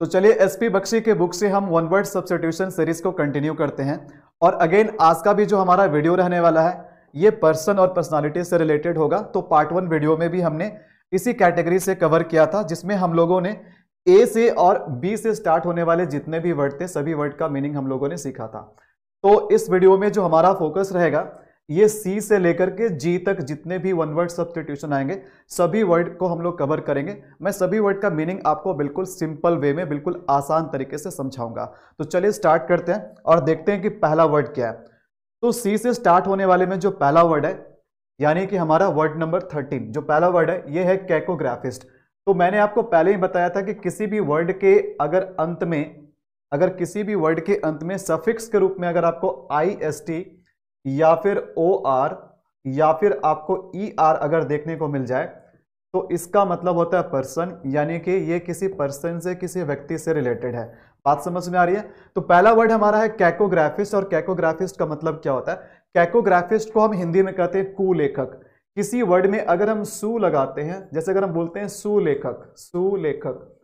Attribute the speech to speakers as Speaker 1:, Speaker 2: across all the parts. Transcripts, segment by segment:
Speaker 1: तो चलिए एसपी बख्शी के बुक से हम वन वर्ड सब्स्टिट्यूशन सीरीज को कंटिन्यू करते हैं। और अगेन आज का भी जो हमारा वीडियो रहने वाला है ये पर्सन और पर्सनालिटी से रिलेटेड होगा। तो पार्ट 1 वीडियो में भी हमने इसी कैटेगरी से कवर किया था, जिसमें हम लोगों ने ए से और बी से स्टार्ट होने वाले जितने भी वर्ड थे सभी वर्ड का मीनिंग हम लोगों ने सीखा था। तो इस वीडियो में जो हमारा फोकस रहेगा ये सी से लेकर के जी तक जितने भी वन वर्ड सब्स्टिट्यूशन आएंगे सभी वर्ड को हम लोग कवर करेंगे। मैं सभी वर्ड का मीनिंग आपको बिल्कुल सिंपल वे में बिल्कुल आसान तरीके से समझाऊंगा। तो चलिए स्टार्ट करते हैं और देखते हैं कि पहला वर्ड क्या है। तो सी से स्टार्ट होने वाले में जो पहला वर्ड है यानी कि हमारा वर्ड नंबर 13 जो पहला वर्ड है ये है कैकोग्राफिस्ट। तो मैंने आपको पहले ही बताया था कि किसी भी वर्ड के किसी भी वर्ड के अंत में सफिक्स के रूप में अगर आपको IST या फिर OR या फिर आपको ER अगर देखने को मिल जाए तो इसका मतलब होता है पर्सन, यानी कि ये किसी पर्सन से किसी व्यक्ति से रिलेटेड है। बात समझ में आ रही है। तो पहला वर्ड हमारा है कैकोग्राफिस्ट। और कैकोग्राफिस्ट का मतलब क्या होता है? कैकोग्राफिस्ट को हम हिंदी में कहते हैं कुलेखक। किसी वर्ड में अगर हम सु लगाते हैं, जैसे अगर हम बोलते हैं सुलेखक,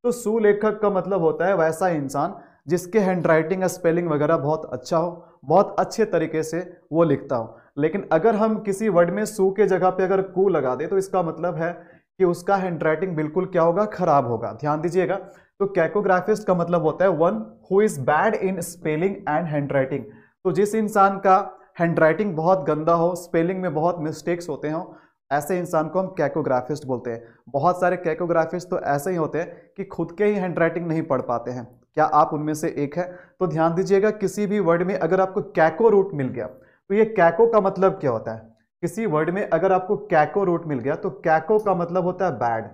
Speaker 1: तो सुलेखक का मतलब होता है वैसा इंसान जिसके हैंडराइटिंग स्पेलिंग वगैरह बहुत अच्छा हो, बहुत अच्छे तरीके से वो लिखता हो। लेकिन अगर हम किसी वर्ड में सु के जगह पे अगर कु लगा दे तो इसका मतलब है कि उसका हैंडराइटिंग बिल्कुल क्या होगा? खराब होगा। ध्यान दीजिएगा। तो कैकोग्राफिस्ट का मतलब होता है one who is bad in spelling and handwriting. तो जिस इंसान का हैंडराइटिंग बहुत गंदा हो, स्पेलिंग में बहुत मिस्टेक्स होते हो, ऐसे इंसान को हम कैकोग्राफिस्ट बोलते हैं। बहुत सारे कैकोग्राफिस्ट तो ऐसे ही होते हैं कि खुद के ही हैंडराइटिंग नहीं पढ़ पाते हैं। क्या आप उनमें से एक है? तो ध्यान दीजिएगा, किसी भी वर्ड में अगर आपको कैको रूट मिल गया तो ये कैको का मतलब क्या होता है? किसी वर्ड में अगर आपको कैको रूट मिल गया तो कैको का मतलब होता है बैड।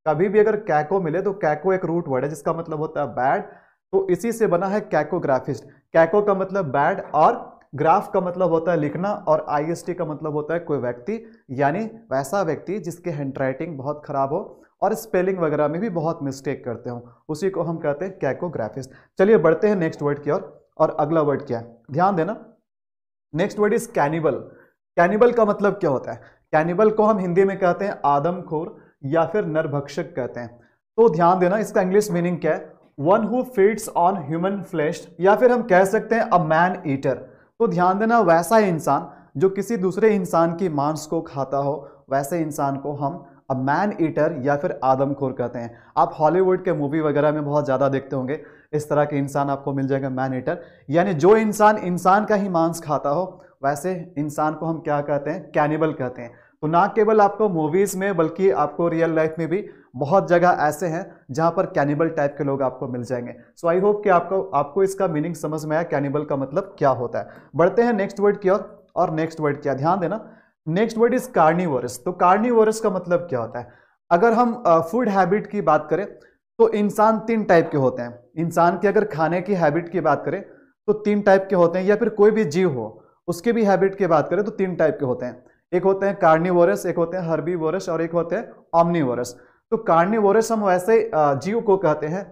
Speaker 1: कभी भी अगर कैको मिले तो कैको एक रूट वर्ड है जिसका मतलब होता है बैड। तो इसी से बना है कैकोग्राफिस्ट। कैको का मतलब बैड और ग्राफ का मतलब होता है लिखना और IST का मतलब होता है कोई व्यक्ति, यानी वैसा व्यक्ति जिसके हैंडराइटिंग बहुत खराब हो और स्पेलिंग वगैरह में भी बहुत मिस्टेक करते हो, उसी को हम कहते हैं कैकोग्राफिस्ट। चलिए बढ़ते हैं नेक्स्ट वर्ड की ओर। और अगला वर्ड क्या है? ध्यान देना। Next word is cannibal. Cannibal का मतलब क्या होता है? कैनिबल को हम हिंदी में कहते हैं आदमखोर या फिर नरभक्षक कहते हैं। तो ध्यान देना, इसका इंग्लिश मीनिंग क्या है? One who feeds on human flesh, या फिर हम कह सकते हैं अ मैन ईटर। तो ध्यान देना, वैसा इंसान जो किसी दूसरे इंसान की मांस को खाता हो वैसे इंसान को हम अ मैन ईटर या फिर आदमखोर कहते हैं। आप हॉलीवुड के मूवी वगैरह में बहुत ज्यादा देखते होंगे, इस तरह के इंसान आपको मिल जाएगा मैन ईटर, यानी जो इंसान इंसान का ही मांस खाता हो वैसे इंसान को हम क्या कहते हैं? कैनिबल कहते हैं। तो ना केवल आपको मूवीज में बल्कि आपको रियल लाइफ में भी बहुत जगह ऐसे हैं जहां पर कैनिबल टाइप के लोग आपको मिल जाएंगे। सो आई होप कि आपको इसका मीनिंग समझ में आया, कैनिबल का मतलब क्या होता है। बढ़ते हैं नेक्स्ट वर्ड की ओर। और नेक्स्ट वर्ड क्या? ध्यान देना, नेक्स्ट वर्ड इज कार्निवोरस। तो कार्निवोरस का मतलब क्या होता है? अगर हम फूड हैबिट की बात करें तो इंसान 3 टाइप के होते हैं। इंसान की अगर खाने की हैबिट की बात करें तो 3 टाइप के होते हैं, या फिर कोई भी जीव हो उसके भी हैबिट की बात करें तो 3 टाइप के होते हैं। एक होते हैं कार्निवोरस, एक होते हैं हर्बीवोरस और एक होते हैं ऑमनीवोरस। तो कार्निवोरस हम वैसे जीव को कहते हैं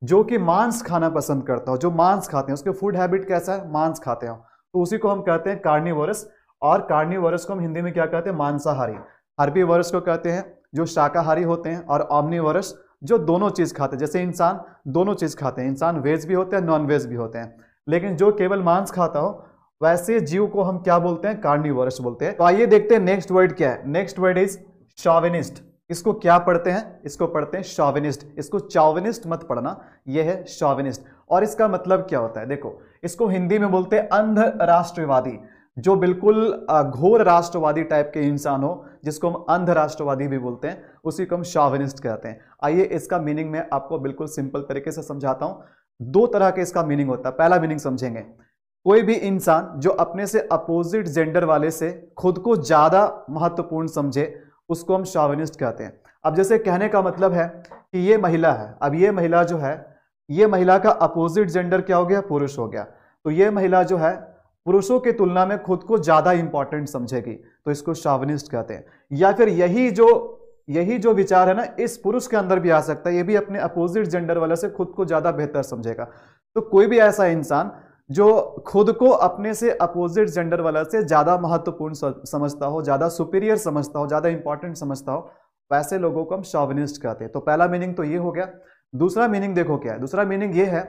Speaker 1: जो कि मांस खाना पसंद करता हो, जो मांस खाते हैं, उसके फूड हैबिट कैसा है? मांस खाते हो, तो उसी को हम कहते हैं कार्निवोरस। और कार्निवोरस को हम हिंदी में क्या कहते हैं? मांसाहारी। हर्बीवोरस को कहते हैं जो शाकाहारी होते हैं, और ऑमनीवोरस जो दोनों चीज खाते हैं। जैसे इंसान दोनों चीज खाते हैं, इंसान वेज भी होते हैं नॉन वेज भी होते हैं, लेकिन जो केवल मांस खाता हो वैसे जीव को हम क्या बोलते हैं? कार्निवोरस बोलते हैं। तो आइए देखते हैं नेक्स्ट वर्ड क्या है। Next word is chauvinist. इसको क्या पढ़ते हैं? इसको पढ़ते हैं शॉविनिस्ट। इसको चौविनिस्ट मत पढ़ना, यह है शॉविनिस्ट। और इसका मतलब क्या होता है? देखो, इसको हिंदी में बोलते हैं अंध राष्ट्रवादी। जो बिल्कुल घोर राष्ट्रवादी टाइप के इंसान हो जिसको हम अंध राष्ट्रवादी भी बोलते हैं, उसी को हम शॉविनिस्ट कहते हैं। आइए इसका मीनिंग मैं आपको बिल्कुल सिंपल तरीके से समझाता हूं। 2 तरह के इसका मीनिंग होता है। पहला मीनिंग समझेंगे, कोई भी इंसान जो अपने से अपोजिट जेंडर वाले से खुद को ज्यादा महत्वपूर्ण समझे उसको हम शॉविनिस्ट कहते हैं। अब जैसे कहने का मतलब है कि ये महिला है, अब ये महिला जो है, ये महिला का अपोजिट जेंडर क्या हो गया? पुरुष हो गया। तो ये महिला जो है पुरुषों की तुलना में खुद को ज्यादा इंपॉर्टेंट समझेगी, तो इसको शॉविनिस्ट कहते हैं। या फिर यही जो विचार है ना, इस पुरुष के अंदर भी आ सकता है, ये भी अपने अपोजिट जेंडर वाले से खुद को ज्यादा बेहतर समझेगा। तो कोई भी ऐसा इंसान जो खुद को अपने से अपोजिट जेंडर वाला से ज्यादा महत्वपूर्ण समझता हो, ज्यादा सुपीरियर समझता हो, ज्यादा इंपॉर्टेंट समझता हो, वैसे लोगों को हम शॉविनिस्ट कहते हैं। तो पहला मीनिंग तो ये हो गया। दूसरा मीनिंग देखो क्या है, दूसरा मीनिंग ये है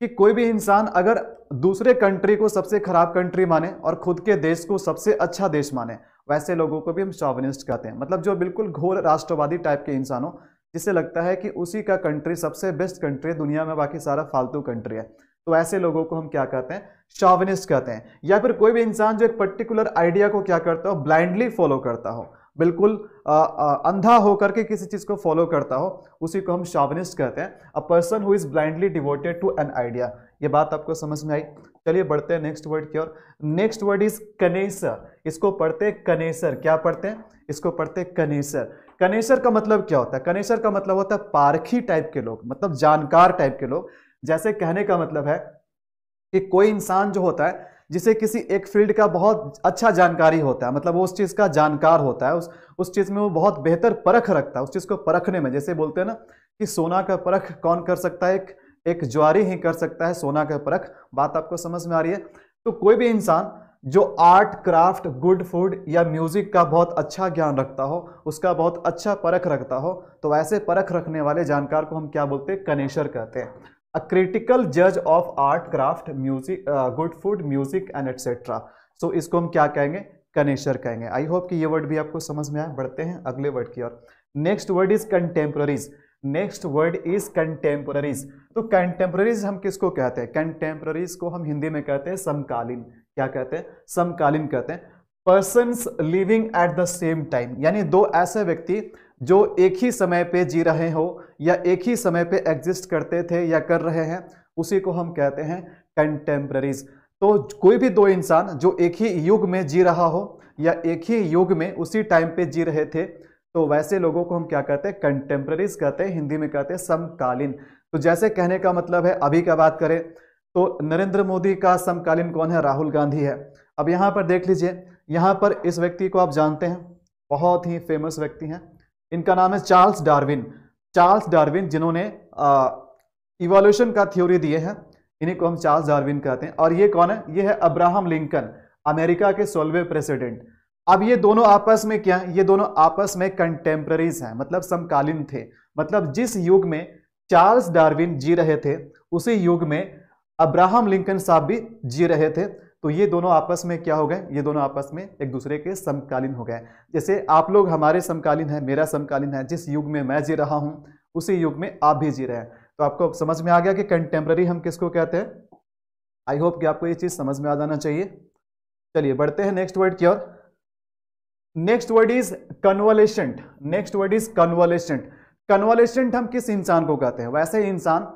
Speaker 1: कि कोई भी इंसान अगर दूसरे कंट्री को सबसे खराब कंट्री माने और खुद के देश को सबसे अच्छा देश माने, वैसे लोगों को भी हम शॉविनिस्ट कहते हैं। मतलब जो बिल्कुल घोर राष्ट्रवादी टाइप के इंसान हो, जिससे लगता है कि उसी का कंट्री सबसे बेस्ट कंट्री है दुनिया में, बाकी सारा फालतू कंट्री है, तो ऐसे लोगों को हम क्या कहते हैं, शॉविनिस्ट कहते हैं। या फिर कोई भी इंसान जो एक पर्टिकुलर आइडिया को क्या करता हो, ब्लाइंडली फॉलो करता हो, बिल्कुल अंधा होकर के किसी चीज को फॉलो करता हो, उसी को हम शॉविनिस्ट कहते हैं। A person who is blindly devoted to an idea. ये बात आपको समझ में आई? चलिए बढ़ते हैं नेक्स्ट वर्ड की ओर। Next word is connoisseur. इसको पढ़ते हैं कनेसर। क्या पढ़ते हैं? इसको पढ़ते हैं कनेसर। कनेसर का मतलब क्या होता है? कनेसर का मतलब होता है पारखी टाइप के लोग, मतलब जानकार टाइप के लोग। जैसे कहने का मतलब है कि कोई इंसान जो होता है जिसे किसी एक फील्ड का बहुत अच्छा जानकारी होता है, मतलब वो उस चीज का जानकार होता है, उस चीज में वो बहुत बेहतर परख रखता है, उस चीज को परखने में। जैसे बोलते हैं ना कि सोना का परख कौन कर सकता है, एक ज्वारी ही कर सकता है सोना का परख। बात आपको समझ में आ रही है? तो कोई भी इंसान जो आर्ट, क्राफ्ट, गुड फूड या म्यूजिक का बहुत अच्छा ज्ञान रखता हो, उसका बहुत अच्छा परख रखता हो, तो वैसे परख रखने वाले जानकार को हम क्या बोलते हैं? कनेशर कहते हैं। अ क्रिटिकल जज of art, craft, music, good food, music and etcetera. So इसको हम क्या कहेंगे? कनेशर कहेंगे। आई होप कि ये वर्ड भी आपको समझ में आया। बढ़ते हैं अगले वर्ड की ओर। Next word is contemporaries. Next word is contemporaries. तो कंटेम्पररीज हम किसको कहते हैं? कंटेम्पररीज को हम हिंदी में कहते हैं समकालीन। क्या कहते हैं? समकालीन कहते हैं। Persons living at the same time, यानी दो ऐसे व्यक्ति जो एक ही समय पे जी रहे हो या एक ही समय पे एग्जिस्ट करते थे या कर रहे हैं, उसी को हम कहते हैं कंटेम्पररीज। तो कोई भी दो इंसान जो एक ही युग में जी रहा हो या एक ही युग में उसी टाइम पे जी रहे थे, तो वैसे लोगों को हम क्या कहते हैं? कंटेम्पररीज कहते हैं। हिंदी में कहते हैं समकालीन। तो जैसे कहने का मतलब है, अभी का बात करें तो नरेंद्र मोदी का समकालीन कौन है? राहुल गांधी है। अब यहां पर देख लीजिए, यहां पर इस व्यक्ति को आप जानते हैं, बहुत ही फेमस व्यक्ति हैं। इनका नाम है चार्ल्स डार्विन। चार्ल्स डार्विन जिन्होंने इवोल्यूशन का थ्योरी दिए हैं, इन्हीं को हम चार्ल्स डार्विन कहते हैं। और ये कौन है? ये है अब्राहम लिंकन, अमेरिका के 16वें प्रेसिडेंट। अब ये दोनों आपस में क्या है? ये दोनों आपस में कंटेम्पररीज हैं, मतलब समकालीन थे। मतलब जिस युग में चार्ल्स डार्विन जी रहे थे, उसी युग में अब्राहम लिंकन साहब भी जी रहे थे। तो ये दोनों आपस में क्या हो गए? ये दोनों आपस में एक दूसरे के समकालीन हो गए। जैसे आप लोग हमारे समकालीन है, मेरा समकालीन है, जिस युग में मैं जी रहा हूं उसी युग में आप भी जी रहे हैं। तो आपको समझ में आ गया कि कंटेम्पररी हम किसको कहते हैं। आई होप कि आपको ये चीज समझ में आ जाना चाहिए। चलिए बढ़ते हैं नेक्स्ट वर्ड की ओर। Next word is convalescent. Next word is convalescent. Convalescent हम किस इंसान को कहते हैं? वैसे इंसान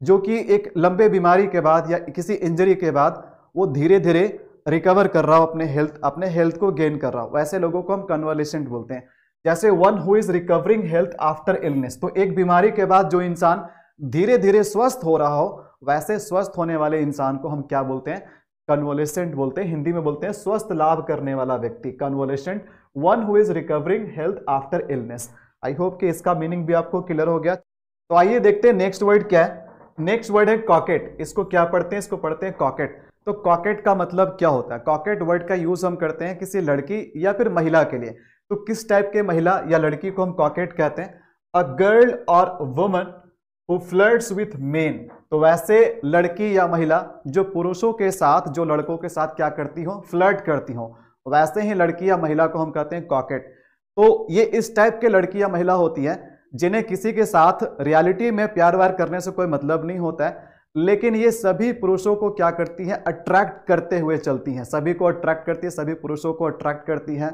Speaker 1: जो कि एक लंबे बीमारी के बाद या किसी इंजरी के बाद वो धीरे धीरे रिकवर कर रहा हो, अपने हेल्थ को गेन कर रहा हो, वैसे लोगों को हम कन्वॉलेसेंट बोलते हैं। जैसे one who is recovering health after illness. तो एक बीमारी के बाद जो इंसान धीरे धीरे स्वस्थ हो रहा हो, वैसे स्वस्थ होने वाले इंसान को हम क्या बोलते हैं? कन्वॉलेसेंट बोलते हैं। हिंदी में बोलते हैं स्वस्थ लाभ करने वाला व्यक्ति, convalescent. One who is recovering health after illness. I hope कि इसका मीनिंग भी आपको क्लियर हो गया। तो आइए देखते हैं नेक्स्ट वर्ड क्या है। नेक्स्ट वर्ड है कॉकेट। इसको क्या पढ़ते हैं? इसको पढ़ते हैं कॉकेट। तो कॉकेट का मतलब क्या होता है? कॉकेट वर्ड का यूज हम करते हैं किसी लड़की या फिर महिला के लिए। तो किस टाइप के महिला या लड़की को हम कॉकेट कहते हैं? अ गर्ल और woman who flirts with main. तो वैसे लड़की या महिला जो पुरुषों के साथ, जो लड़कों के साथ क्या करती हो? फ्लर्ट करती हो, वैसे ही लड़की या महिला को हम कहते हैं कॉकेट। तो ये इस टाइप के लड़की या महिला होती है जिन्हें किसी के साथ रियलिटी में प्यार व्यार करने से कोई मतलब नहीं होता है, लेकिन ये सभी पुरुषों को क्या करती है? अट्रैक्ट करते हुए चलती हैं। सभी को अट्रैक्ट करती है, सभी पुरुषों को अट्रैक्ट करती हैं।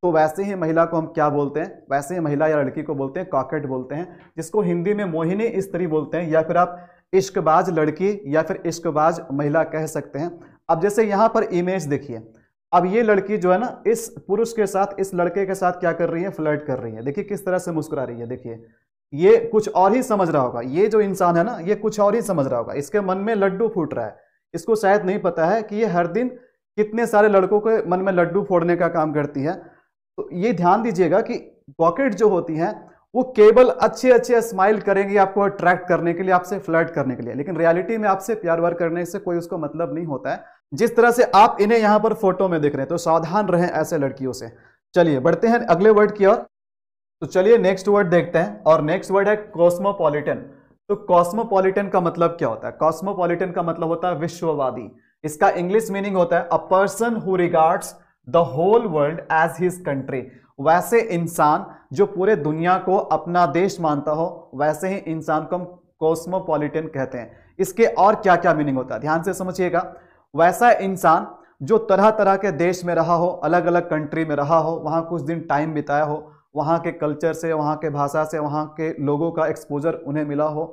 Speaker 1: तो वैसे ही महिला को हम क्या बोलते हैं? वैसे ही महिला या लड़की को बोलते हैं कॉकेट बोलते हैं, जिसको हिंदी में मोहिनी स्त्री बोलते हैं, या फिर आप इश्कबाज लड़की या फिर इश्कबाज महिला कह सकते हैं। अब जैसे यहाँ पर इमेज देखिए, अब ये लड़की जो है ना, इस पुरुष के साथ, इस लड़के के साथ क्या कर रही है? फ्लर्ट कर रही है। देखिए किस तरह से मुस्कुरा रही है। देखिए ये कुछ और ही समझ रहा होगा, ये जो इंसान है ना, ये कुछ और ही समझ रहा होगा। इसके मन में लड्डू फूट रहा है। इसको शायद नहीं पता है कि ये हर दिन कितने सारे लड़कों के मन में लड्डू फोड़ने का काम करती है। तो ये ध्यान दीजिएगा कि पॉकेट जो होती है वो केवल अच्छे अच्छे स्माइल करेंगे आपको अट्रैक्ट करने के लिए, आपसे फ्लर्ट करने के लिए, लेकिन रियलिटी में आपसे प्यार व्यार करने से कोई उसको मतलब नहीं होता है। जिस तरह से आप इन्हें यहां पर फोटो में देख रहे हैं, तो सावधान रहें ऐसे लड़कियों से। चलिए बढ़ते हैं अगले वर्ड की ओर। तो चलिए नेक्स्ट वर्ड देखते हैं, और नेक्स्ट वर्ड है कॉस्मोपॉलिटन। तो कॉस्मोपॉलिटन का मतलब क्या होता है? कॉस्मोपॉलिटन का मतलब होता है विश्ववादी। इसका इंग्लिश मीनिंग होता है a person who regards the whole world as his country. वैसे इंसान जो पूरे दुनिया को अपना देश मानता हो, वैसे ही इंसान को हम कॉस्मोपॉलिटन कहते हैं। इसके और क्या क्या मीनिंग होता है ध्यान से समझिएगा। वैसा इंसान जो तरह तरह के देश में रहा हो, अलग अलग कंट्री में रहा हो, वहां कुछ दिन टाइम बिताया हो, वहां के कल्चर से, वहां के भाषा से, वहां के लोगों का एक्सपोजर उन्हें मिला हो,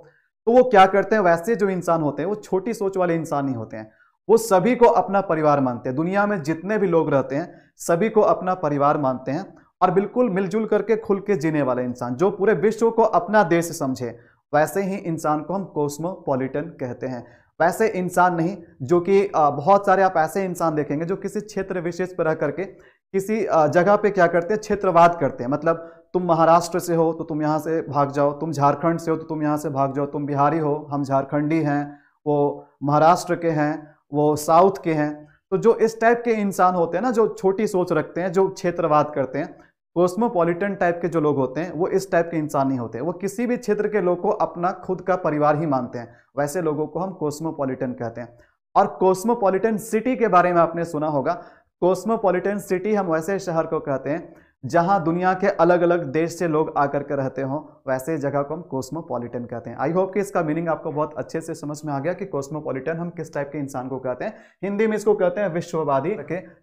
Speaker 1: तो वो क्या करते हैं, वैसे जो इंसान होते हैं वो छोटी सोच वाले इंसान नहीं होते हैं। वो सभी को अपना परिवार मानते हैं। दुनिया में जितने भी लोग रहते हैं सभी को अपना परिवार मानते हैं और बिल्कुल मिलजुल करके खुल के जीने वाले इंसान, जो पूरे विश्व को अपना देश समझे, वैसे ही इंसान को हम कॉस्मोपॉलिटन कहते हैं। वैसे इंसान नहीं जो कि बहुत सारे आप ऐसे इंसान देखेंगे जो किसी क्षेत्र विशेष पर रह करके किसी जगह पे क्या करते हैं, क्षेत्रवाद करते हैं। मतलब तुम महाराष्ट्र से हो तो तुम यहाँ से भाग जाओ, तुम झारखंड से हो तो तुम यहाँ से भाग जाओ, तुम बिहारी हो, हम झारखंडी हैं, वो महाराष्ट्र के हैं, वो साउथ के हैं। तो जो इस टाइप के इंसान होते हैं ना, जो छोटी सोच रखते हैं, जो क्षेत्रवाद करते हैं, कॉस्मोपॉलिटन टाइप के जो लोग होते हैं वो इस टाइप के इंसान नहीं होते। वो किसी भी क्षेत्र के लोग को अपना खुद का परिवार ही मानते हैं। वैसे लोगों को हम कॉस्मोपॉलिटन कहते हैं। और कॉस्मोपॉलिटन सिटी के बारे में आपने सुना होगा। कॉस्मोपॉलिटन सिटी हम वैसे शहर को कहते हैं जहां दुनिया के अलग अलग देश से लोग आकर के रहते हो, वैसे जगह को हम कॉस्मोपॉलिटन कहते हैं। आई होप कि इसका मीनिंग आपको बहुत अच्छे से समझ में आ गया कि कॉस्मोपॉलिटन हम किस टाइप के इंसान को कहते हैं। हिंदी में इसको कहते हैं विश्ववादी,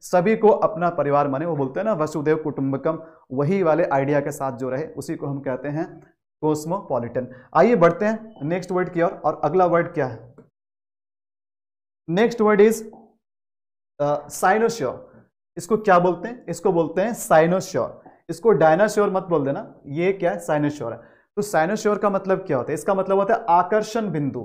Speaker 1: सभी को अपना परिवार माने। वो बोलते हैं ना वसुदेव कुटुंबकम, वही वाले आइडिया के साथ जो रहे उसी को हम कहते हैं कॉस्मोपॉलिटन। आइए बढ़ते हैं नेक्स्ट वर्ड की ओर। और अगला वर्ड क्या है? Next word is cynosure. इसको क्या बोलते हैं? इसको बोलते हैं साइनोश्योर। इसको डायनाश्योर मत बोल देना, ये क्या है, साइनोश्योर है। तो साइनोश्योर का मतलब क्या होता है? इसका मतलब होता है आकर्षण बिंदु।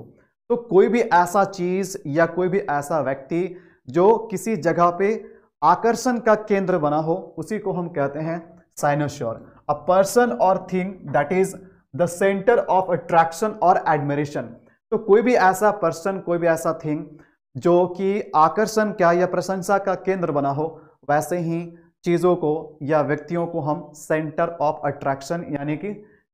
Speaker 1: तो कोई भी ऐसा चीज या कोई भी ऐसा व्यक्ति जो किसी जगह पे आकर्षण का केंद्र बना हो, उसी को हम कहते हैं साइनोश्योर। अ पर्सन और thing that is the centre of attraction और एडमिरेशन। तो कोई भी ऐसा पर्सन, कोई भी ऐसा थिंग जो कि आकर्षण क्या या प्रशंसा का केंद्र बना हो, वैसे ही चीजों को या व्यक्तियों को हम सेंटर ऑफ अट्रैक्शन यानी कि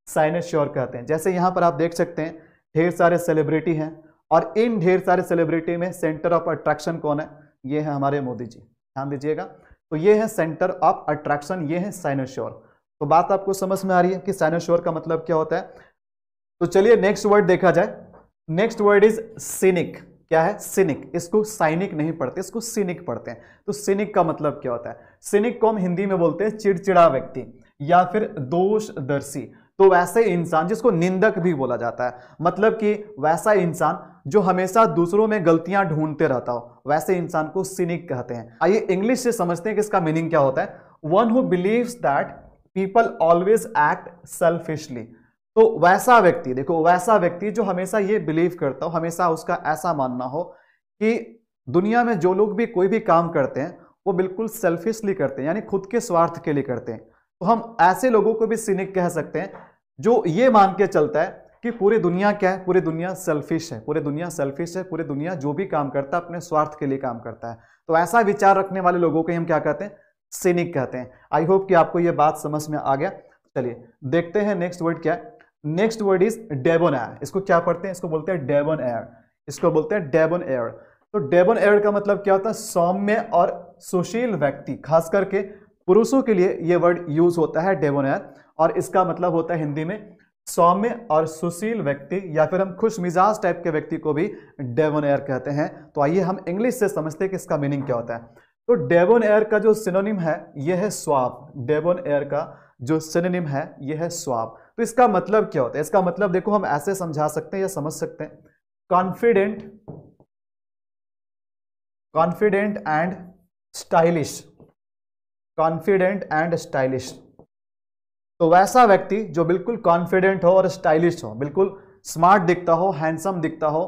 Speaker 1: साइनोश्योर कहते हैं। जैसे यहां पर आप देख सकते हैं ढेर सारे सेलिब्रिटी हैं और इन ढेर सारे सेलिब्रिटी में सेंटर ऑफ अट्रैक्शन कौन है? ये है हमारे मोदी जी। ध्यान दीजिएगा। तो ये है सेंटर ऑफ अट्रैक्शन, ये है साइनोश्योर। तो बात आपको समझ में आ रही है कि साइनोश्योर का मतलब क्या होता है। तो चलिए नेक्स्ट वर्ड देखा जाए। Next word is scenic. क्या है? सिनिक। इसको साइनिक नहीं पढ़ते, इसको सिनिक पढ़ते हैं। तो सिनिक का मतलब क्या होता है? सिनिक को हम हिंदी में बोलते हैं चिड़चिड़ा व्यक्ति या फिर दोषदर्शी। तो वैसे इंसान जिसको निंदक भी बोला जाता है, मतलब कि वैसा इंसान जो हमेशा दूसरों में गलतियां ढूंढते रहता हो, वैसे इंसान को सिनिक कहते हैं। आइए इंग्लिश से समझते हैं कि इसका मीनिंग क्या होता है। One who believes that people always act selfishly. तो वैसा व्यक्ति, देखो वैसा व्यक्ति जो हमेशा ये बिलीव करता हो, हमेशा उसका ऐसा मानना हो कि दुनिया में जो लोग भी कोई भी काम करते हैं वो बिल्कुल सेल्फिशली करते हैं, यानी खुद के स्वार्थ के लिए करते हैं। तो हम ऐसे लोगों को भी सिनिक कह सकते हैं जो ये मान के चलता है कि पूरी दुनिया क्या है, पूरी दुनिया सेल्फिश है, पूरी दुनिया सेल्फिश है, पूरी दुनिया जो भी काम करता है अपने स्वार्थ के लिए काम करता है। तो ऐसा विचार रखने वाले लोगों को हम क्या कहते हैं? सिनिक कहते हैं। आई होप कि आपको ये बात समझ में आ गया। चलिए देखते हैं नेक्स्ट वर्ड क्या है। Next word is debonair. इसको क्या पढ़ते हैं? इसको बोलते हैं डेबोनायर। इसको बोलते हैं डेबोनायर। तो डेबोनायर का मतलब क्या होता है? सौम्य और सुशील व्यक्ति। खास करके पुरुषों के लिए यह वर्ड यूज होता है डेबोनायर, और इसका मतलब होता है हिंदी में सौम्य और सुशील व्यक्ति, या फिर हम खुश मिजाज टाइप के व्यक्ति को भी डेबोनायर कहते हैं। तो आइए हम इंग्लिश से समझते हैं कि इसका मीनिंग क्या होता है। तो डेबोनायर का जो सिनोनिम है यह है स्वाब। डेबोनायर का जो सिनोनिम है यह है स्वाब। तो इसका मतलब क्या होता है? इसका मतलब देखो हम ऐसे समझा सकते हैं या समझ सकते हैं, confident, confident and stylish, confident and stylish. तो वैसा व्यक्ति जो बिल्कुल कॉन्फिडेंट हो और स्टाइलिश हो, बिल्कुल स्मार्ट दिखता हो, हैंडसम दिखता हो,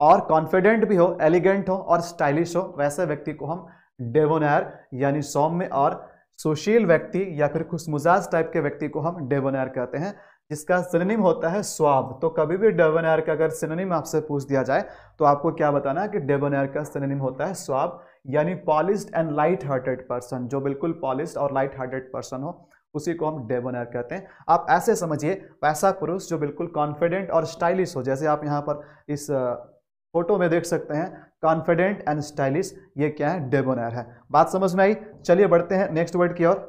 Speaker 1: और कॉन्फिडेंट भी हो, एलिगेंट हो और स्टाइलिश हो, वैसे व्यक्ति को हम डेबोनायर यानी सौम्य और सुशील व्यक्ति या फिर खुशमिजाज टाइप के व्यक्ति को हम डेबोनायर कहते हैं, जिसका सिनोनिम होता है स्वाब। तो कभी भी डेबोनायर का अगर सिनोनिम आपसे पूछ दिया जाए तो आपको क्या बताना है कि डेबोनायर का सिनोनिम होता है स्वाब, यानी polished and light hearted person. जो बिल्कुल पॉलिश्ड और लाइट हार्टेड पर्सन हो उसी को हम डेबोनायर कहते हैं। आप ऐसे समझिए, वैसा पुरुष जो बिल्कुल कॉन्फिडेंट और स्टाइलिश हो, जैसे आप यहाँ पर इस फोटो में देख सकते हैं, कॉन्फिडेंट एंड स्टाइलिश, ये क्या है, डेबोनायर है। बात समझ में आई? चलिए बढ़ते हैं नेक्स्ट वर्ड की ओर।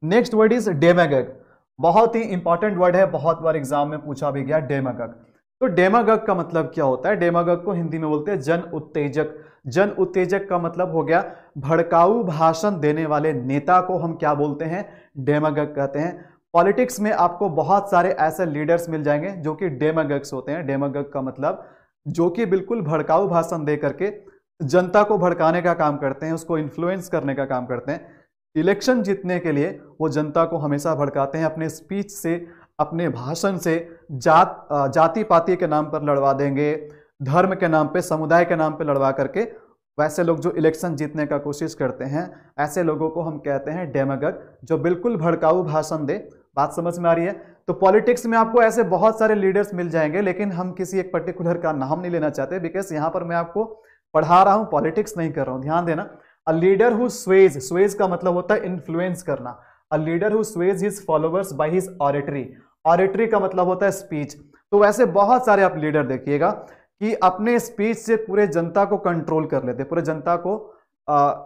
Speaker 1: Next word is demagogue. बहुत ही इंपॉर्टेंट वर्ड है, बहुत बार एग्जाम में पूछा भी गया, डेमागग। तो डेमागग का मतलब क्या होता है? डेमागग को हिंदी में बोलते हैं जन उत्तेजक। जन उत्तेजक का मतलब हो गया भड़काऊ भाषण देने वाले नेता को हम क्या बोलते हैं? डेमागग कहते हैं। पॉलिटिक्स में आपको बहुत सारे ऐसे लीडर्स मिल जाएंगे जो कि डेमागग्स होते हैं। डेमागग का मतलब जो कि बिल्कुल भड़काऊ भाषण दे करके जनता को भड़काने का काम करते हैं, उसको इन्फ्लुएंस करने का काम करते हैं। इलेक्शन जीतने के लिए वो जनता को हमेशा भड़काते हैं, अपने स्पीच से, अपने भाषण से। जाति पाति के नाम पर लड़वा देंगे, धर्म के नाम पे, समुदाय के नाम पे लड़वा करके वैसे लोग जो इलेक्शन जीतने का कोशिश करते हैं, ऐसे लोगों को हम कहते हैं डेमागग, जो बिल्कुल भड़काऊ भाषण दे। बात समझ में आ रही है? तो पॉलिटिक्स में आपको ऐसे बहुत सारे लीडर्स मिल जाएंगे, लेकिन हम किसी एक पर्टिकुलर का नाम नहीं लेना चाहते, बिकॉज यहाँ पर मैं आपको पढ़ा रहा हूँ, पॉलिटिक्स नहीं कर रहा हूँ। ध्यान देना। A leader who Suez, Suez का मतलब होता है इन्फ्लुएंस करना। A leader who Suez his followers by his oratory. Oratory का मतलब होता है स्पीच। तो वैसे बहुत सारे आप लीडर देखिएगा कि अपने स्पीच से पूरे जनता को कंट्रोल कर लेते हैं, पूरे जनता को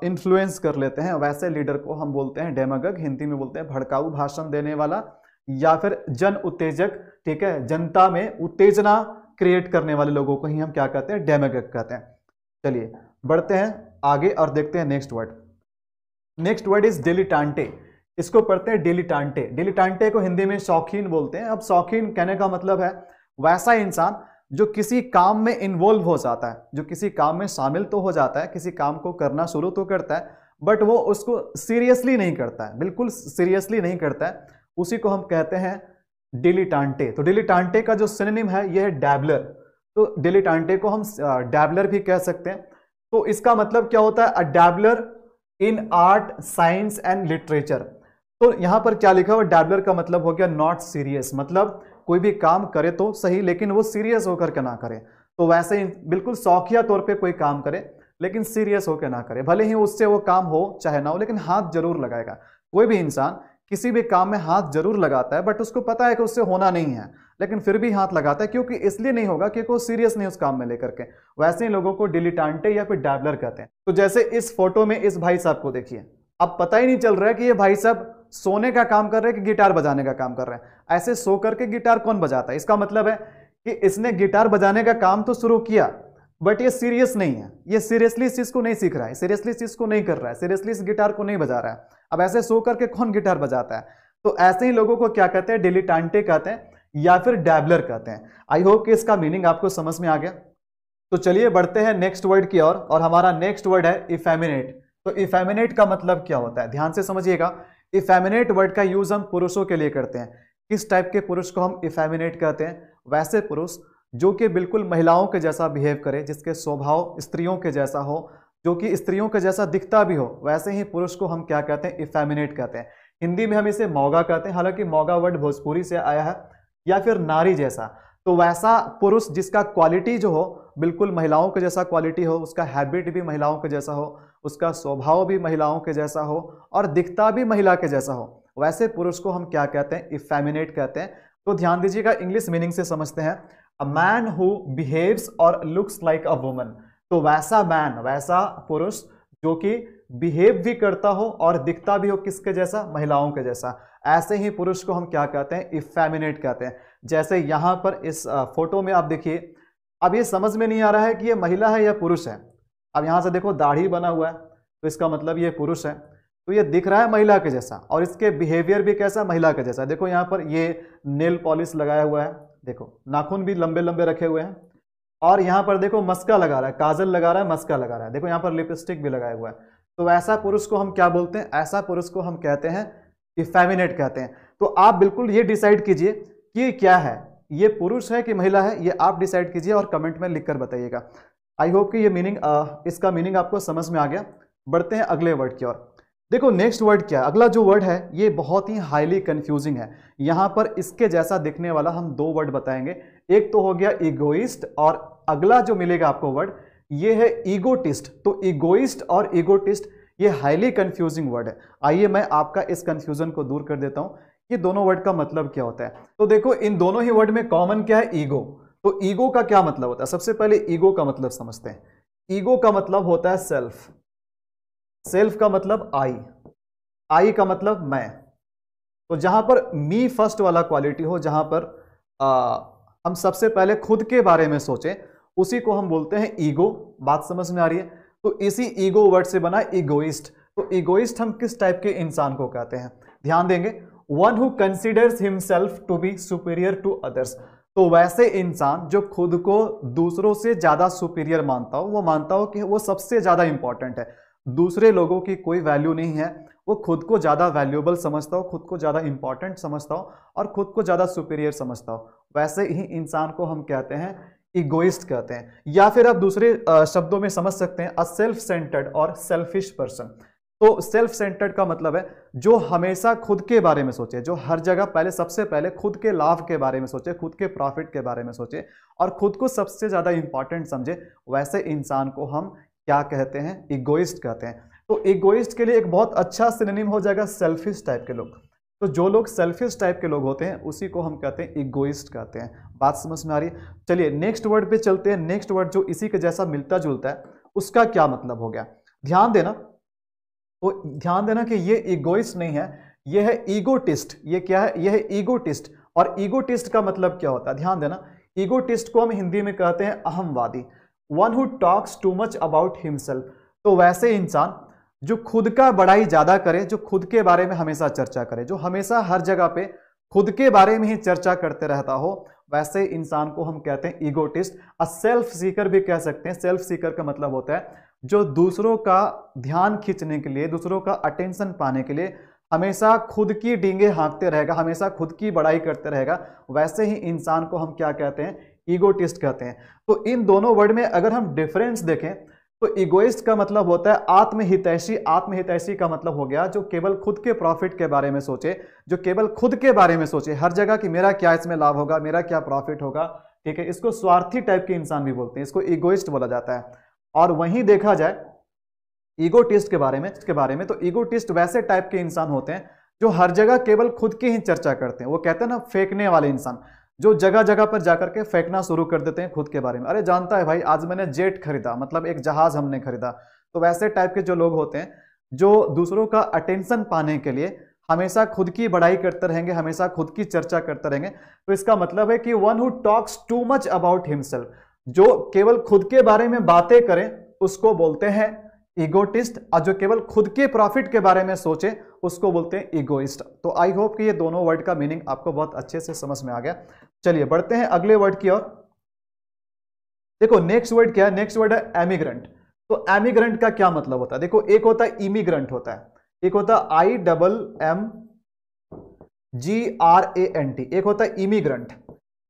Speaker 1: इन्फ्लुएंस कर लेते हैं। वैसे लीडर को हम बोलते हैं डेमागग। हिंदी में बोलते हैं भड़काऊ भाषण देने वाला या फिर जन उत्तेजक। ठीक है, जनता में उत्तेजना क्रिएट करने वाले लोगों को ही हम क्या कहते हैं? डेमागग कहते हैं। चलिए बढ़ते हैं आगे और देखते हैं next word. Next word is dilettante. इसको पढ़ते हैं डिलिटांटे। डिलिटांटे को हिंदी में शौकीन बोलते हैं। अब शौकीन कहने का मतलब है वैसा इंसान जो किसी काम में इन्वॉल्व हो जाता है, जो किसी काम में शामिल तो हो जाता है, किसी काम को करना शुरू तो करता है, बट वो उसको सीरियसली नहीं करता है, बिल्कुल सीरियसली नहीं करता है, उसी को हम कहते हैं डिलिटांटे। तो डिलिटांटे का जो सिनोनिम है ये है डैबलर। तो डिलिटांटे को हम डैबलर भी कह सकते हैं। तो इसका मतलब क्या होता है? A dabbler in art, science and literature. तो यहां पर क्या लिखा हुआ? डैबलर का मतलब हो गया नॉट सीरियस, मतलब कोई भी काम करे तो सही, लेकिन वो सीरियस होकर के ना करे। तो वैसे ही बिल्कुल शौकिया तौर पे कोई काम करे, लेकिन सीरियस होकर ना करे। भले ही उससे वो काम हो चाहे ना हो, लेकिन हाथ जरूर लगाएगा। कोई भी इंसान किसी भी काम में हाथ जरूर लगाता है, बट उसको पता है कि उससे होना नहीं है, लेकिन फिर भी हाथ लगाता है, क्योंकि इसलिए नहीं होगा क्योंकि वो सीरियस नहीं उस काम में लेकर के। वैसे ही लोगों को डिलिटांटे या फिर डैबलर कहते हैं। तो जैसे इस फोटो में इस भाई साहब को देखिए, अब पता ही नहीं चल रहा है कि ये भाई साहब सोने का काम कर रहे हैं कि गिटार बजाने का काम कर रहे हैं। ऐसे सो करके गिटार कौन बजाता है? इसका मतलब है कि इसने गिटार बजाने का काम तो शुरू किया, बट ये सीरियस नहीं है, ये सीरियसली इस चीज को नहीं सीख रहा है, सीरियसली इस चीज को नहीं कर रहा है, सीरियसली इस गिटार को नहीं बजा रहा है। अब ऐसे सो करके कौन गिटार बजाता है? तो ऐसे ही लोगों को क्या कहते हैं? डिलिटांटे कहते हैं या फिर डैबलर कहते हैं। आई होप कि इसका मीनिंग आपको समझ में आ गया। तो चलिए बढ़ते हैं नेक्स्ट वर्ड की ओर, और हमारा नेक्स्ट वर्ड है इफेमिनेट। तो इफेमिनेट का मतलब क्या होता है? ध्यान से समझिएगा। इफेमिनेट वर्ड का यूज हम पुरुषों के लिए करते हैं। किस टाइप के पुरुष को हम इफेमिनेट कहते हैं? वैसे पुरुष जो कि बिल्कुल महिलाओं के जैसा बिहेव करे, जिसके स्वभाव स्त्रियों के जैसा हो, जो कि स्त्रियों के जैसा दिखता भी हो, वैसे ही पुरुष को हम क्या कहते हैं? इफेमिनेट कहते हैं। हिंदी में हम इसे मौगा कहते हैं, हालांकि मौगा वर्ड भोजपुरी से आया है, या फिर नारी जैसा। तो वैसा पुरुष जिसका क्वालिटी जो हो बिल्कुल महिलाओं के जैसा क्वालिटी हो, उसका हैबिट भी महिलाओं के जैसा हो, उसका स्वभाव भी महिलाओं के जैसा हो, और दिखता भी महिला के जैसा हो, वैसे पुरुष को हम क्या कहते हैं? इफेमिनेट कहते हैं। तो ध्यान दीजिएगा, इंग्लिश मीनिंग से समझते हैं। अ मैन हु बिहेव्स और लुक्स लाइक अ वुमन। तो वैसा मैन, वैसा पुरुष जो कि बिहेव भी करता हो और दिखता भी हो किसके जैसा? महिलाओं के जैसा। ऐसे ही पुरुष को हम क्या कहते हैं? इफेमिनेट कहते हैं। जैसे यहां पर इस फोटो में आप देखिए, अब ये समझ में नहीं आ रहा है कि ये महिला है या पुरुष है। अब यहां से देखो दाढ़ी बना हुआ है, तो इसका मतलब ये पुरुष है। तो ये दिख रहा है महिला के जैसा, और इसके बिहेवियर भी कैसा? महिला के जैसा। देखो यहाँ पर ये नेल पॉलिश लगाया हुआ है, देखो नाखून भी लंबे लंबे रखे हुए हैं, और यहाँ पर देखो मस्का लगा रहा है, काजल लगा रहा है, मस्का लगा रहा है, देखो यहाँ पर लिपस्टिक भी लगाया हुआ है। तो ऐसा पुरुष को हम क्या बोलते हैं? ऐसा पुरुष को हम कहते हैं इफेमिनेट कहते हैं। तो आप बिल्कुल ये डिसाइड कीजिए कि ये क्या है, ये पुरुष है कि महिला है, ये आप डिसाइड कीजिए और कमेंट में लिखकर बताइएगा। आई होप कि ये मीनिंग, इसका मीनिंग आपको समझ में आ गया। बढ़ते हैं अगले वर्ड की ओर। देखो नेक्स्ट वर्ड क्या है? अगला जो वर्ड है ये बहुत ही हाईली कंफ्यूजिंग है। यहाँ पर इसके जैसा दिखने वाला हम दो वर्ड बताएंगे। एक तो हो गया इगोइस्ट, और अगला जो मिलेगा आपको वर्ड ये है ईगोटिस्ट। तो इगोइस्ट और ईगोटिस्ट ये हाईली कंफ्यूजिंग वर्ड है। आइए मैं आपका इस कंफ्यूजन को दूर कर देता हूं कि दोनों वर्ड का मतलब क्या होता है। तो देखो इन दोनों ही वर्ड में कॉमन क्या है, ईगो। तो ईगो का क्या मतलब होता है, सबसे पहले ईगो का मतलब समझते हैं। ईगो का मतलब होता है सेल्फ। सेल्फ का मतलब आई का मतलब मैं। तो जहां पर मी फर्स्ट वाला क्वालिटी हो, जहां पर हम सबसे पहले खुद के बारे में सोचें, उसी को हम बोलते हैं ईगो। बात समझ में आ रही है? तो इसी ईगो वर्ड से बना इगोइस्ट। तो इगोइस्ट हम किस टाइप के इंसान को कहते हैं, ध्यान देंगे, one who considers himself to be superior to others. तो वैसे इंसान जो खुद को दूसरों से ज्यादा सुपीरियर मानता हो, वो मानता हो कि वो सबसे ज्यादा इंपॉर्टेंट है, दूसरे लोगों की कोई वैल्यू नहीं है, वो खुद को ज्यादा वैल्यूएबल समझता हो, खुद को ज्यादा इंपॉर्टेंट समझता हो और खुद को ज्यादा सुपीरियर समझता हो, वैसे ही इंसान को हम कहते हैं इगोइस्ट कहते हैं। या फिर आप दूसरे शब्दों में समझ सकते हैं अ सेल्फ सेंटर्ड और सेल्फिश पर्सन। तो सेल्फ सेंटर्ड का मतलब है जो हमेशा खुद के बारे में सोचे, जो हर जगह पहले सबसे पहले खुद के लाभ के बारे में सोचे, खुद के प्रॉफिट के बारे में सोचे और खुद को सबसे ज्यादा इंपॉर्टेंट समझे, वैसे इंसान को हम क्या कहते हैं, इगोइस्ट कहते हैं। तो इगोइस्ट के लिए एक बहुत अच्छा सिनोनिम हो जाएगा सेल्फिश टाइप के लोग। तो जो लोग सेल्फिश टाइप के लोग होते हैं उसी को हम कहते हैं इगोइस्ट कहते हैं। बात समझ में आ रही है? चलिए नेक्स्ट वर्ड पे चलते हैं। नेक्स्ट वर्ड जो इसी के जैसा मिलता जुलता है उसका क्या मतलब हो गया, ध्यान देना। तो ध्यान देना कि ये इगोइस्ट नहीं है, ये है ईगोटिस्ट। ये क्या है, ये है ईगोटिस्ट। और ईगोटिस्ट का मतलब क्या होता है, ध्यान देना, ईगोटिस्ट को हम हिंदी में कहते हैं अहमवादी, one who talks too much about himself. तो वैसे इंसान जो खुद का बड़ाई ज्यादा करे, जो खुद के बारे में हमेशा चर्चा करे, जो हमेशा हर जगह पे खुद के बारे में ही चर्चा करते रहता हो, वैसे इंसान को हम कहते हैं ईगोटिस्ट। अ सेल्फ सीकर भी कह सकते हैं। सेल्फ सीकर का मतलब होता है जो दूसरों का ध्यान खींचने के लिए, दूसरों का अटेंशन पाने के लिए हमेशा खुद की डींगे हाँकते रहेगा, हमेशा खुद की बड़ाई करते रहेगा, वैसे ही इंसान को हम क्या कहते हैं, ईगोटिस्ट कहते हैं। तो इन दोनों वर्ड में अगर हम डिफरेंस देखें तो इगोइस्ट का मतलब होता है आत्महितैषी। आत्महितैषी का मतलब हो गया जो केवल खुद के प्रॉफिट के बारे में सोचे, जो केवल खुद के बारे में सोचे हर जगह कि मेरा क्या इसमें लाभ होगा, मेरा क्या प्रॉफिट होगा, ठीक है। इसको स्वार्थी टाइप के इंसान भी बोलते हैं, इसको इगोइस्ट बोला जाता है। और वहीं देखा जाए ईगोटिस्ट के बारे में तो ईगोटिस्ट वैसे टाइप के इंसान होते हैं जो हर जगह केवल खुद की ही चर्चा करते हैं। वो कहते हैं ना फेंकने वाले इंसान, जो जगह जगह पर जाकर के फेंकना शुरू कर देते हैं खुद के बारे में। अरे जानता है भाई आज मैंने जेट खरीदा, मतलब एक जहाज हमने खरीदा। तो वैसे टाइप के जो लोग होते हैं जो दूसरों का अटेंशन पाने के लिए हमेशा खुद की बड़ाई करते रहेंगे, हमेशा खुद की चर्चा करते रहेंगे। तो इसका मतलब है कि one who talks too much about himself, जो केवल खुद के बारे में बातें करें उसको बोलते हैं इगोटिस्ट, और जो केवल खुद के प्रॉफिट के बारे में सोचे उसको बोलते हैं इगोइस्ट। तो आई होप कि ये दोनों वर्ड का मीनिंग आपको बहुत अच्छे से समझ में आ गया। चलिए बढ़ते हैं अगले वर्ड की ओर। देखो नेक्स्ट वर्ड क्या है, नेक्स्ट वर्ड है एमिग्रेंट। तो एमिग्रेंट का क्या मतलब होता है, देखो एक होता है इमिग्रेंट होता है, एक होता है IMMGRANT, एक होता है इमिग्रेंट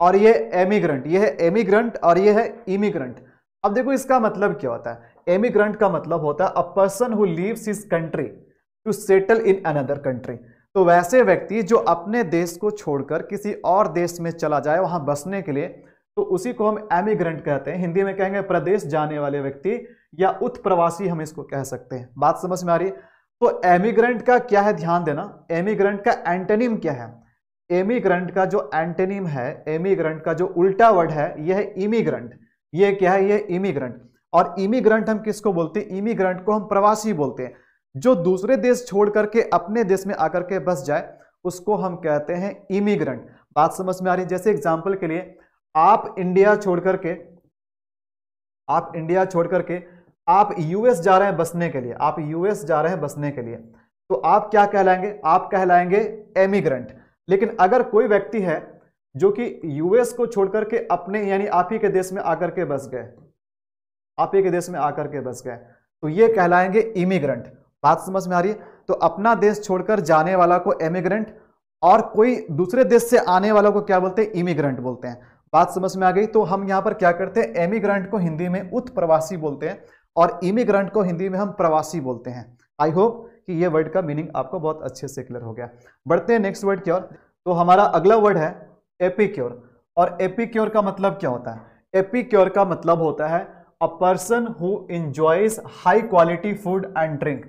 Speaker 1: और ये एमिग्रेंट, ये है एमिग्रेंट और ये है इमिग्रेंट। अब देखो इसका मतलब क्या होता है, एमिग्रेंट का मतलब होता है a person who leaves his country to settle in another country. तो वैसे व्यक्ति जो अपने देश को छोड़कर किसी और देश में चला जाए वहां बसने के लिए, तो उसी को हम एमिग्रेंट कहते हैं। हिंदी में कहेंगे प्रदेश जाने वाले व्यक्ति या उत्प्रवासी हम इसको कह सकते हैं। बात समझ में आ रही है? तो एमिग्रेंट का क्या है, ध्यान देना, एमिग्रेंट का एंटोनिम क्या है। एमिग्रेंट का जो एंटोनिम है, एमिग्रेंट का जो उल्टा वर्ड है यह है इमिग्रेंट। ये क्या है, ये इमिग्रेंट। और इमिग्रेंट हम किसको बोलते हैं, इमिग्रेंट को हम प्रवासी बोलते हैं। जो दूसरे देश छोड़ करके अपने देश में आकर के बस जाए उसको हम कहते हैं इमिग्रेंट। बात समझ में आ रही है? जैसे एग्जांपल के लिए आप इंडिया छोड़ करके आप यूएस जा रहे हैं बसने के लिए, आप यूएस जा रहे हैं बसने के लिए, तो आप क्या कहलाएंगे, आप कहलाएंगे एमिग्रेंट। लेकिन अगर कोई व्यक्ति है जो कि यूएस को छोड़ करके अपने यानी आप ही के देश में आकर के बस गए, आप ही के देश में आकर के बस गए, तो ये कहलाएंगे इमिग्रेंट। बात समझ में आ रही है? तो अपना देश छोड़कर जाने वाला को एमिग्रेंट और कोई दूसरे देश से आने वाला को क्या बोलते हैं, इमिग्रेंट बोलते हैं। बात समझ में आ गई? तो हम यहां पर क्या करते हैं, एमिग्रेंट को हिंदी में उत्प्रवासी बोलते हैं और इमिग्रेंट को हिंदी में हम प्रवासी बोलते हैं। आई होप कि ये वर्ड का मीनिंग आपको बहुत अच्छे से क्लियर हो गया। बढ़ते हैं नेक्स्ट वर्ड की ओर। तो हमारा अगला वर्ड है एपिक्योर। और एपिक्योर का मतलब क्या होता है, एपिक्योर का मतलब होता है a person who enjoys high quality food and drink.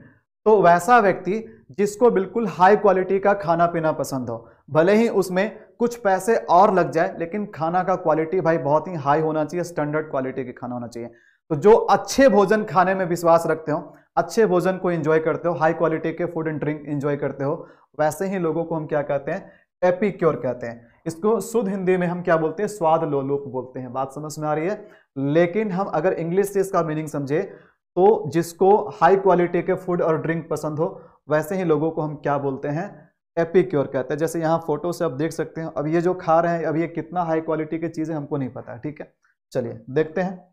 Speaker 1: तो वैसा व्यक्ति जिसको बिल्कुल हाई क्वालिटी का खाना पीना पसंद हो, भले ही उसमें कुछ पैसे और लग जाए, लेकिन खाना का क्वालिटी भाई बहुत ही हाई होना चाहिए, स्टैंडर्ड क्वालिटी का खाना होना चाहिए। तो जो अच्छे भोजन खाने में विश्वास रखते हो, अच्छे भोजन को एंजॉय करते हो, हाई क्वालिटी के फूड एंड ड्रिंक एंजॉय करते हो, वैसे ही लोगों को हम क्या कहते हैं, एपिक्योर कहते हैं। इसको शुद्ध हिंदी में हम क्या बोलते हैं, स्वाद लोलुप बोलते हैं। बात समझ में आ रही है? लेकिन हम अगर इंग्लिश से इसका मीनिंग समझे तो जिसको हाई क्वालिटी के फूड और ड्रिंक पसंद हो, वैसे ही लोगों को हम क्या बोलते हैं, एपिक्योर कहते हैं। जैसे यहाँ फोटो से आप देख सकते हैं, अब ये जो खा रहे हैं, अब ये कितना हाई क्वालिटी की चीज है हमको नहीं पता है, ठीक है। चलिए देखते हैं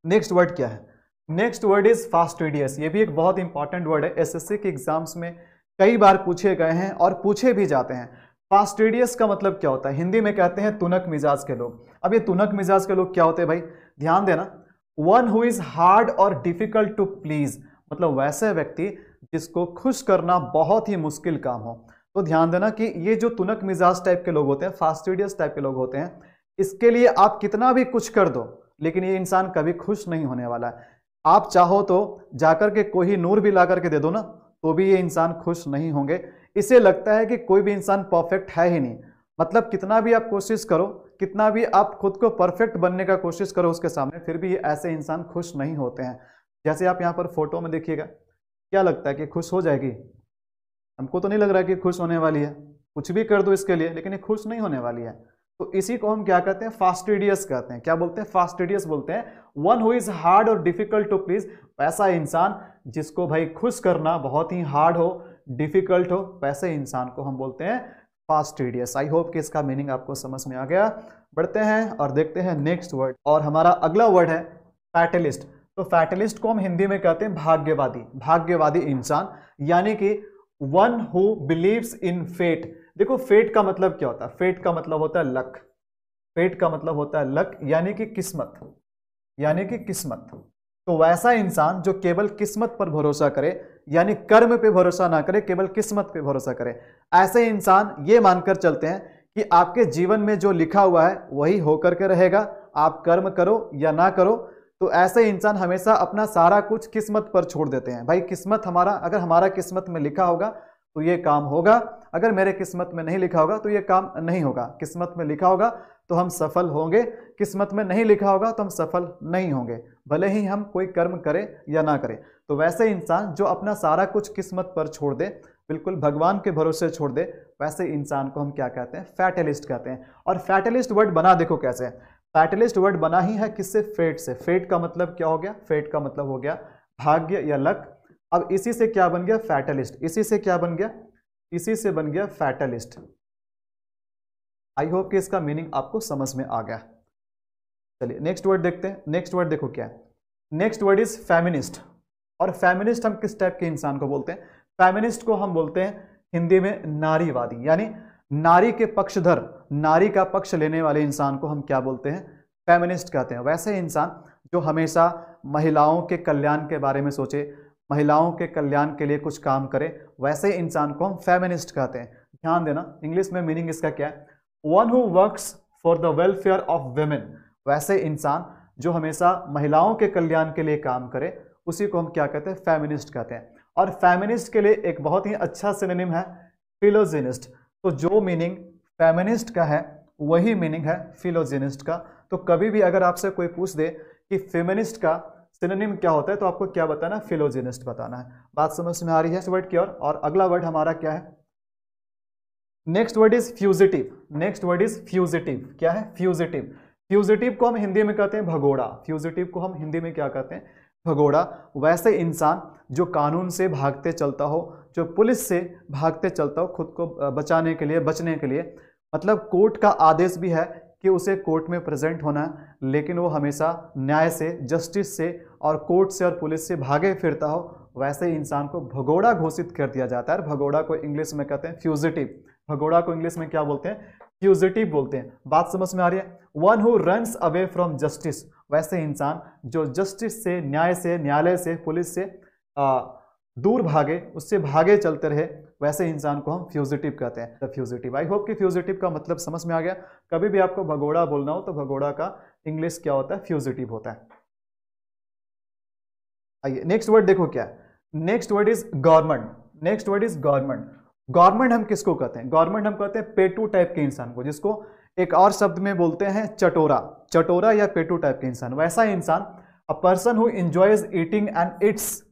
Speaker 1: नेक्स्ट वर्ड क्या है। Next word is fastidious. ये भी एक बहुत इंपॉर्टेंट वर्ड है, एसएससी के एग्जाम्स में कई बार पूछे गए हैं और पूछे भी जाते हैं। फास्टिडियस का मतलब क्या होता है? हिंदी में कहते हैं तुनक मिजाज के लोग। अब ये तुनक मिजाज के लोग क्या होते हैं भाई, ध्यान देना। वन हु इज हार्ड और डिफिकल्ट टू प्लीज, मतलब वैसे व्यक्ति जिसको खुश करना बहुत ही मुश्किल काम हो। तो ध्यान देना कि ये जो तुनक मिजाज टाइप के लोग होते हैं, फास्टिडियस टाइप के लोग होते हैं, इसके लिए आप कितना भी कुछ कर दो, लेकिन ये इंसान कभी खुश नहीं होने वाला है। आप चाहो तो जाकर के कोई नूर भी ला करके दे दो ना, तो भी ये इंसान खुश नहीं होंगे। इसे लगता है कि कोई भी इंसान परफेक्ट है ही नहीं। मतलब कितना भी आप कोशिश करो, कितना भी आप खुद को परफेक्ट बनने का कोशिश करो उसके सामने, फिर भी ये ऐसे इंसान खुश नहीं होते हैं। जैसे आप यहाँ पर फोटो में देखिएगा, क्या लगता है कि खुश हो जाएगी? हमको तो नहीं लग रहा कि खुश होने वाली है। कुछ भी कर दो इसके लिए, लेकिन ये खुश नहीं होने वाली है। तो इसी को हम क्या कहते हैं, फास्टिडियस कहते हैं। क्या बोलते हैं? फास्टिडियस बोलते हैं। वन हु इज हार्ड और डिफिकल्ट टू प्लीज, वैसा इंसान जिसको भाई खुश करना बहुत ही हार्ड हो, डिफिकल्ट हो, वैसे इंसान को हम बोलते हैं फास्टिडियस। आई होप कि इसका मीनिंग आपको समझ में आ गया। बढ़ते हैं और देखते हैं नेक्स्ट वर्ड, और हमारा अगला वर्ड है फैटलिस्ट। तो फैटलिस्ट को हम हिंदी में कहते हैं भाग्यवादी। भाग्यवादी इंसान, यानी कि one who believes in fate. देखो फेट का मतलब क्या होता है? फेट का मतलब होता है लक। फेट का मतलब होता है लक, यानी कि किस्मत, यानी कि किस्मत। तो वैसा इंसान जो केवल किस्मत पर भरोसा करे, यानी कर्म पे भरोसा ना करे, केवल किस्मत पे भरोसा करे, ऐसे इंसान ये मानकर चलते हैं कि आपके जीवन में जो लिखा हुआ है वही होकर के रहेगा, आप कर्म करो या ना करो। तो ऐसे इंसान हमेशा अपना सारा कुछ किस्मत पर छोड़ देते हैं। भाई किस्मत हमारा, अगर हमारा किस्मत में लिखा होगा तो ये काम होगा, अगर मेरे किस्मत में नहीं लिखा होगा तो ये काम नहीं होगा। किस्मत में लिखा होगा तो हम सफल होंगे, किस्मत में नहीं लिखा होगा तो हम सफल नहीं होंगे, भले ही हम कोई कर्म करें या ना करें। तो वैसे इंसान जो अपना सारा कुछ किस्मत पर छोड़ दे, बिल्कुल भगवान के भरोसे छोड़ दे, वैसे इंसान को हम क्या कहते हैं? फैटलिस्ट कहते हैं। और फैटलिस्ट वर्ड बना देखो कैसे। फैटलिस्ट वर्ड बना ही है किससे? फेट से। फेट का मतलब क्या हो गया? फेट का मतलब हो गया भाग्य या लक। अब इसी से क्या बन गया? फैटलिस्ट। इसी से क्या बन गया? इसी से बन गया फैटलिस्ट। आई होप कि इसका मीनिंग आपको समझ में आ गया। चलिए नेक्स्ट वर्ड देखते हैं। नेक्स्ट वर्ड देखो क्या है। Next word is feminist. और फेमिनिस्ट हम किस टाइप के इंसान को बोलते हैं? फेमिनिस्ट को हम बोलते हैं हिंदी में नारीवादी, यानी नारी के पक्षधर, नारी का पक्ष लेने वाले इंसान को हम क्या बोलते हैं? फेमिनिस्ट कहते हैं। वैसे इंसान जो हमेशा महिलाओं के कल्याण के बारे में सोचे, महिलाओं के कल्याण के लिए कुछ काम करे, वैसे इंसान को हम फेमिनिस्ट कहते हैं। ध्यान देना, इंग्लिश में मीनिंग इसका क्या है? One who works for the welfare of women. वैसे इंसान जो हमेशा महिलाओं के कल्याण के लिए काम करे, उसी को हम क्या कहते हैं? फेमिनिस्ट कहते हैं। और फेमिनिस्ट के लिए एक बहुत ही अच्छा सिनोनिम है फिलोजेनिस्ट। तो जो मीनिंग फेमिनिस्ट का है वही मीनिंग है फिलोजेनिस्ट का। तो कभी भी अगर आपसे कोई पूछ दे कि फेमिनिस्ट का सिनोनिम क्या होता है, तो आपको क्या बताना है? फिलोजेनिस्ट बताना है। बात समझ में आ रही है इस वर्ड की ओर? और अगला वर्ड हमारा क्या है? Next word is fugitive. Next word is fugitive. क्या है? फ्यूजिटिव। फ्यूजिटिव को हम हिंदी में कहते हैं भगोड़ा। फ्यूजिटिव को हम हिंदी में क्या कहते हैं? भगोड़ा। वैसे इंसान जो कानून से भागते चलता हो, जो पुलिस से भागते चलता हो खुद को बचाने के लिए, बचने के लिए, मतलब कोर्ट का आदेश भी है कि उसे कोर्ट में प्रेजेंट होना है, लेकिन वो हमेशा न्याय से, जस्टिस से और कोर्ट से और पुलिस से भागे फिरता हो, वैसे इंसान को भगोड़ा घोषित कर दिया जाता है। भगोड़ा को इंग्लिश में कहते हैं फ्यूजिटिव। भगोड़ा को इंग्लिश में क्या बोलते हैं? फ्यूजिटिव बोलते हैं। बात समझ में आ रही है? One who runs away from justice. वैसे इंसान जो जस्टिस से, न्याय से, न्यायालय से, पुलिस से दूर भागे, उससे भागे चलते रहे, वैसे इंसान को हम फ्यूजिटिव कहते हैं। फ्यूजिटिव। आई होप कि फ्यूजिटिव का मतलब समझ में आ गया। कभी भी आपको भगोड़ा बोलना हो तो भगोड़ा का इंग्लिश क्या होता है? फ्यूजिटिव होता है। आइए नेक्स्ट वर्ड देखो क्या है। Next word is government. Next word is government. Government हम किसको कहते हैं? गवर्नमेंट हम कहते हैं पेटू टाइप के इंसान को, जिसको एक और शब्द में बोलते हैं चटोरा। चटोरा या पेटू टाइप के इंसान, वैसा इंसान, अ person who enjoys eating and it's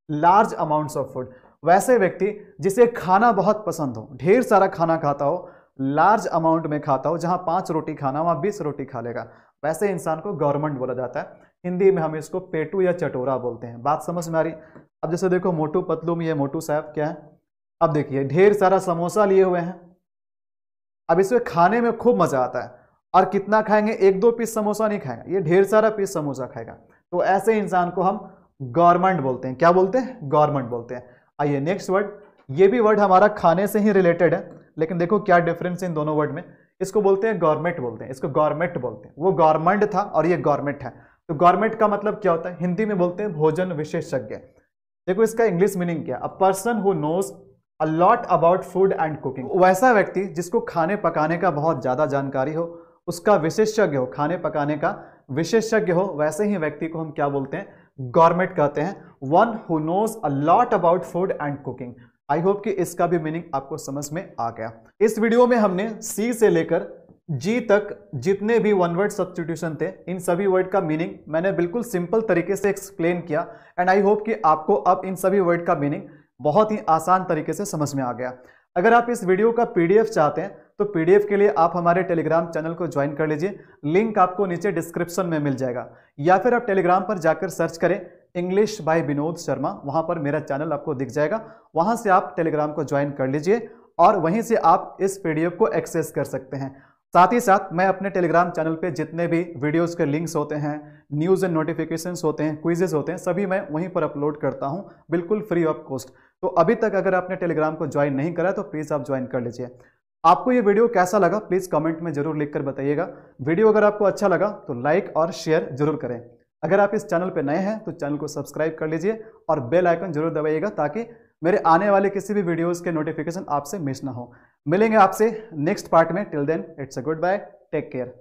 Speaker 1: large amounts of food. वैसे व्यक्ति जिसे खाना बहुत पसंद हो, ढेर सारा खाना खाता हो, लार्ज अमाउंट में खाता हो, जहां 5 रोटी खाना वहां 20 रोटी खा लेगा, वैसे इंसान को गवर्नमेंट बोला जाता है। हिंदी में हम इसको पेटू या चटोरा बोलते हैं। बात समझ में आ रही? अब जैसे देखो मोटू पतलू में ये मोटू साहब क्या है, अब देखिए ढेर सारा समोसा लिए हुए हैं। अब इसमें खाने में खूब मजा आता है, और कितना खाएंगे? 1-2 पीस समोसा नहीं खाएगा, ये ढेर सारा पीस समोसा खाएगा। तो ऐसे इंसान को हम गवर्नमेंट बोलते हैं। क्या बोलते हैं? गवर्नमेंट बोलते हैं। आइए नेक्स्ट वर्ड, ये भी वर्ड हमारा खाने से ही रिलेटेड है, लेकिन देखो क्या डिफरेंस है इन दोनों वर्ड में। इसको बोलते हैं गवर्नमेंट बोलते हैं, इसको गवर्नमेंट बोलते हैं। वो गवर्नमेंट था और ये गवर्नमेंट है। तो गवर्नमेंट का मतलब क्या होता है? हिंदी में बोलते हैं भोजन विशेषज्ञ। देखो इसका इंग्लिश मीनिंग क्या? A person who knows a lot about food and cooking. वैसा व्यक्ति जिसको खाने पकाने का बहुत ज्यादा जानकारी हो, उसका विशेषज्ञ हो, खाने पकाने का विशेषज्ञ हो, वैसे ही व्यक्ति को हम क्या बोलते हैं? गवर्नमेंट कहते हैं। One who knows a lot about food and cooking. I hope कि इसका भी मीनिंग आपको समझ में आ गया। इस वीडियो में हमने सी से लेकर जी तक जितने भी वन वर्ड सब्स्टिट्यूशन थे, इन सभी वर्ड का मीनिंग मैंने बिल्कुल सिंपल तरीके से एक्सप्लेन किया, एंड आई होप कि आपको अब इन सभी वर्ड का मीनिंग बहुत ही आसान तरीके से समझ में आ गया। अगर आप इस वीडियो का पीडीएफ चाहते हैं तो पीडीएफ के लिए आप हमारे टेलीग्राम चैनल को ज्वाइन कर लीजिए। लिंक आपको नीचे डिस्क्रिप्शन में मिल जाएगा, या फिर आप टेलीग्राम पर जाकर सर्च करें इंग्लिश बाय विनोद शर्मा, वहां पर मेरा चैनल आपको दिख जाएगा। वहां से आप टेलीग्राम को ज्वाइन कर लीजिए और वहीं से आप इस पीडीएफ को एक्सेस कर सकते हैं। साथ ही साथ मैं अपने टेलीग्राम चैनल पे जितने भी वीडियोस के लिंक्स होते हैं, न्यूज़ एंड नोटिफिकेशंस होते हैं, क्विजेस होते हैं, सभी मैं वहीं पर अपलोड करता हूं बिल्कुल फ्री ऑफ कॉस्ट। तो अभी तक अगर आपने टेलीग्राम को ज्वाइन नहीं करा तो प्लीज़ आप ज्वाइन कर लीजिए। आपको ये वीडियो कैसा लगा प्लीज़ कमेंट में जरूर लिखकर बताइएगा। वीडियो अगर आपको अच्छा लगा तो लाइक और शेयर जरूर करें। अगर आप इस चैनल पर नए हैं तो चैनल को सब्सक्राइब कर लीजिए और बेल आइकन जरूर दबाइएगा, ताकि मेरे आने वाले किसी भी वीडियोस के नोटिफिकेशन आपसे मिस ना हो। मिलेंगे आपसे नेक्स्ट पार्ट में। Till then it's a goodbye, take care.